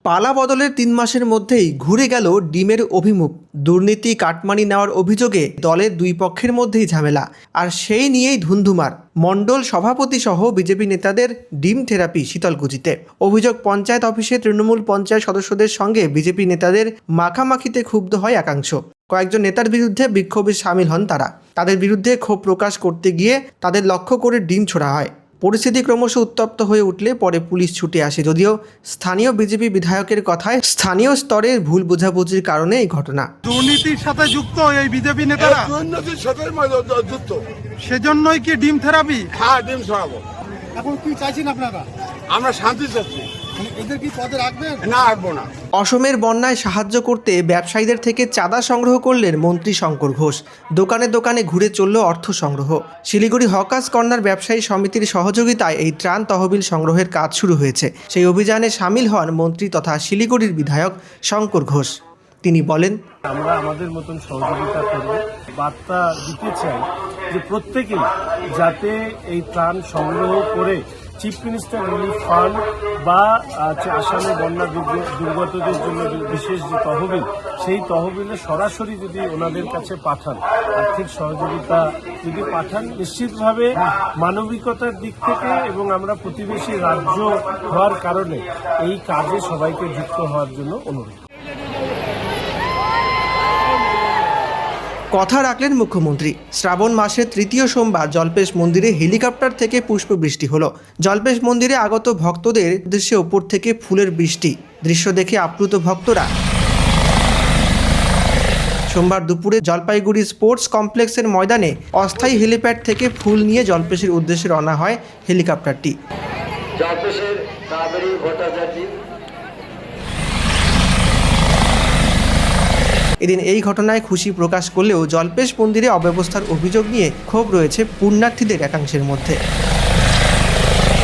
পালা বদলের ৩ মাসের মধ্যেই ঘুরে গেল ডিমের অভিমুখ। দুর্নীতি কাটমানি নেওয়ার অভিযোগে দলের দুই পক্ষের মধ্যেই ঝামেলা, আর সেই নিয়েই ধুন্ধুমার মণ্ডল সভাপতি সহ বিজেপি নেতাদের ডিম থেরাপি শীতলকুচিতে। অভিযোগ, পঞ্চায়েত অফিসে তৃণমূল পঞ্চায়েত সদস্যদের সঙ্গে বিজেপি নেতাদের মাখামাখিতে ক্ষুব্ধ হয় একাংশ। কয়েকজন নেতার বিরুদ্ধে বিক্ষোভে সামিল হন তারা। তাদের বিরুদ্ধে ক্ষোভ প্রকাশ করতে গিয়ে তাদের লক্ষ্য করে ডিম ছোড়া হয়। পরিস্থিতি ক্রমশ উত্তপ্ত হয়ে উঠলে পরে পুলিশ ছুটে আসে। যদিও স্থানীয় বিজেপি বিধায়কের কথায় স্থানীয় স্তরে ভুল বোঝাবুঝির কারণে এই ঘটনা। দুর্নীতির সাথে যুক্ত এই বিজেপি নেতারা, দুর্নীতির সাথে যুক্ত, সেজন্যই কি ডিম থেরাপি? হ্যাঁ, ডিম ছড়াবো। এখন কি চাইছেন আপনারা? আমরা শান্তি চাচ্ছি। এদের কি পদে রাখবেন? না, রাখবো না। অসমের বন্যায় সাহায্য করতে ব্যবসায়ীদের থেকে চাঁদা সংগ্রহ করলেন মন্ত্রী শঙ্কর ঘোষ। দোকানে দোকানে ঘুরে চলল অর্থ সংগ্রহ। শিলিগুড়ি হকার্স কর্নার ব্যবসায়ী সমিতির সহযোগিতায় এই ত্রাণ তহবিল সংগ্রহের কাজ শুরু হয়েছে। সেই অভিযানে সামিল হন মন্ত্রী তথা শিলিগুড়ির বিধায়ক শঙ্কর ঘোষ। তিনি বলেন, আমরা আমাদের মতন সহযোগিতা করব। বার্তা দিতে চাই যে প্রত্যেকেই যাতে এই ত্রাণ সংগ্রহ করে চিফ মিনিস্টার রিলিফ ফান্ড বা আসামে বন্যা দুর্গতদের জন্য বিশেষ যে তহবিল, সেই তহবিলে সরাসরি যদি ওনাদের কাছে পাঠান, আর্থিক সহযোগিতা যদি পাঠান, নিশ্চিতভাবে মানবিকতার দিক থেকে এবং আমরা প্রতিবেশী রাজ্য হওয়ার কারণে এই কাজে সবাইকে যুক্ত হওয়ার জন্য অনুরোধ। কথা রাখলেন মুখ্যমন্ত্রী। শ্রাবণ মাসের তৃতীয় সোমবার জল্পেশ মন্দিরে হেলিকপ্টার থেকে পুষ্পবৃষ্টি হলো। জল্পেশ মন্দিরে আগত ভক্তদের উদ্দেশ্যে ওপর থেকে ফুলের বৃষ্টি, দৃশ্য দেখে আপ্লুত ভক্তরা। সোমবার দুপুরে জলপাইগুড়ি স্পোর্টস কমপ্লেক্সের ময়দানে অস্থায়ী হেলিপ্যাড থেকে ফুল নিয়ে জল্পেশের উদ্দেশ্যে রওনা হয় হেলিকপ্টারটি। এদিন এই ঘটনায় খুশি প্রকাশ করলেও জল্পেশ মন্দিরে অব্যবস্থার অভিযোগ নিয়ে ক্ষোভ রয়েছে পুণ্যার্থীদের একাংশের মধ্যে।